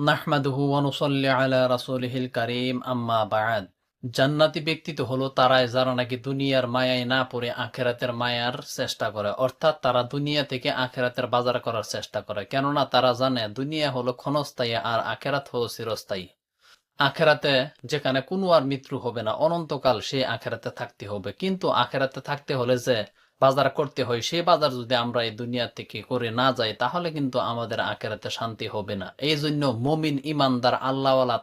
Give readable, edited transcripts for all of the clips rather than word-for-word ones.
নাহমাদুহু ওয়া নুসাল্লি আলা রাসূলিহিল কারীম আম্মা বা'দ। জান্নাতি ব্যক্তি তো হলো তারাই যারা নাকি দুনিয়ার মায়ায় না পড়ে আখিরাতের মায়ার চেষ্টা করে, অর্থাৎ তারা দুনিয়া থেকে আখিরাতের বাজার করার চেষ্টা করে। কেননা তারা জানে দুনিয়া হলো ক্ষণস্থায়ী আর আখিরাত হলো চিরস্থায়ী। আখিরাতে যেখানে কোনো আর মৃত্যু হবে না, অনন্তকাল সেই আখিরাতে থাকতে হবে। কিন্তু আখিরাতে থাকতে হলে যে বাজার করতে হয়, সেই বাজার যদি আমরা এই দুনিয়া থেকে করে না যাই, তাহলে কিন্তু আমাদের আখিরাতে শান্তি হবে না। এই জন্য মুমিন ইমানদার আল্লাহওয়ালা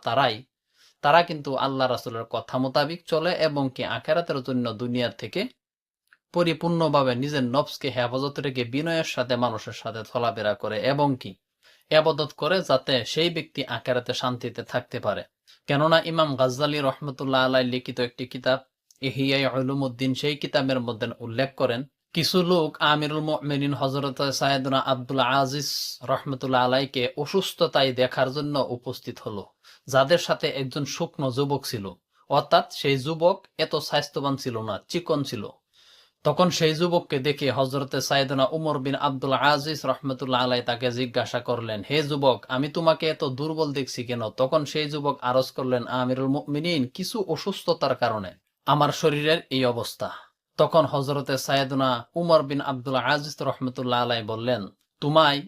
তারা কিন্তু আল্লাহ রাসূলের কথা মোতাবিক চলে এবং কি আখিরাতের জন্য দুনিয়া থেকে পরিপূর্ণভাবে নিজের নফসকে হেফাজত রেখে বিনয়ের সাথে মানুষের সাথে চলাফেরা করে এবং কি ইবাদত করে, যাতে সেই ব্যক্তি আখিরাতে শান্তিতে থাকতে পারে। কেননা ইমাম গাজ্জালী রহমতুল্লাহ আলাইহি লিখিত একটি কিতাব ইহইয়া উলুমুদ্দিন, সেই কিতাবের মধ্যে উল্লেখ করেন, কিছু লোক আমিরুল মুমিনিন হযরত সাইয়েদনা আব্দুল আজিজ রহমতুল্লাহ আলাইকে অসুস্থতায় দেখার জন্য উপস্থিত হলো, যাদের সাথে একজন শুকনো যুবক ছিল। অর্থাৎ সেই যুবক এত স্বাস্থ্যবান ছিল না, চিকন ছিল। তখন সেই যুবককে দেখে হযরতে সাইয়েদনা উমর বিন আব্দুল আজিজ রহমতুল্লাহ আলাই তাকে জিজ্ঞাসা করলেন, হে যুবক, আমি তোমাকে এত দুর্বল দেখছি কেন? তখন সেই যুবক আরজ করলেন, আমিরুল মুমিনিন, কিছু অসুস্থতার কারণে আমার শরীরের এই অবস্থা। তখন হযরতে সাইয়েদনা উমর বিন আব্দুল আজিজ রহমতুল্লাহ আলাই বললেন, তোমায়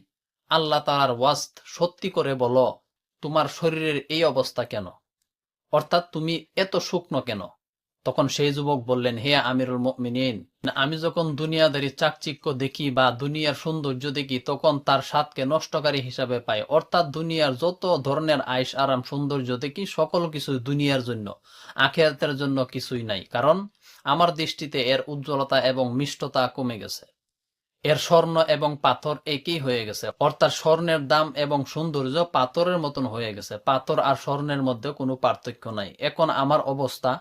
আল্লাহ তাআলার ওয়াস্ত সত্যি করে বলো, তোমার শরীরের এই অবস্থা কেন? অর্থাৎ তুমি এত শুকনো কেন? তখন সেই যুবক বললেন, হে আমিরুল মুমিনিন, আমি যখন দুনিয়াদারি চাকচিক্য দেখি বা দুনিয়ার সৌন্দর্য দেখি, তখন তার স্বাদকে নষ্টকারী হিসাবে পাই। অর্থাৎ দুনিয়ার যত ধরনের আয়েশ আরাম সৌন্দর্য দেখি, সকল কিছু দুনিয়ার জন্য, আখিরাতের জন্য কিছুই নাই। কারণ আমার দৃষ্টিতে এর উজ্জ্বলতা এবং মিষ্টতা কমে গেছে। এর স্বর্ণ এবং পাথর একই হয়ে গেছে। অর্থাৎ স্বর্ণের দাম এবং সৌন্দর্য পাথরের মতন হয়ে গেছে। পাথর আর স্বর্ণের মধ্যে কোনো পার্থক্য নাই। এখন আমার অবস্থা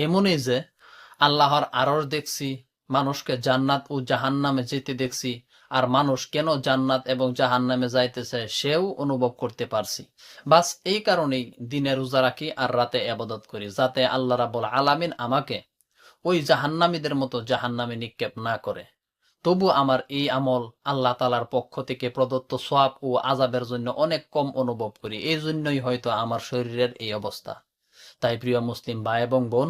এমনই যে আল্লাহর আরশ দেখছি, মানুষকে জান্নাত ও জাহান্নামে যেতে দেখছি, আর মানুষ কেন জান্নাত এবং জাহান্নামে যাইতেছে সেও অনুভব করতে পারছি। বাস এই কারণেই দিনে রোজা রাখি আর রাতে ইবাদত করি, যাতে আল্লাহ রাব্বুল আলামিন আমাকে ওই জাহান্নামীদের মতো জাহান্নামে নিক্ষেপ না করে। তবু আমার এই আমল আল্লাহ তাআলার পক্ষ থেকে প্রদত্ত সওয়াব ও আযাবের জন্য অনেক কম অনুভব করি। এই জন্যই হয়তো আমার শরীরের এই অবস্থা। তাই প্রিয় মুসলিম ভাই এবং বোন,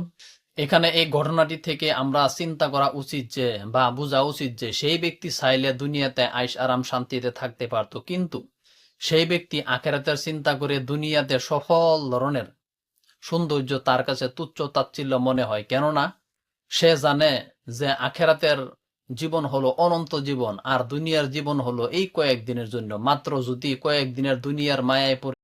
এখানে এই ঘটনাটি থেকে আমরা চিন্তা করা উচিত যে, বা বোঝা উচিত যে, সেই ব্যক্তি চাইলে দুনিয়াতে আইশ আরাম শান্তিতে থাকতে পারত, কিন্তু সেই ব্যক্তি আখিরাতের চিন্তা করে দুনিয়াতে সকল ধরনের সৌন্দর্য তার কাছে তুচ্ছ তাচ্ছিল্য মনে হয়। কেননা সে জানে যে আখিরাতের জীবন হলো অনন্ত জীবন, আর দুনিয়ার জীবন হলো এই কয়েকদিনের জন্য মাত্র। যদি কয়েকদিনের দুনিয়ার মায়ায় পড়ে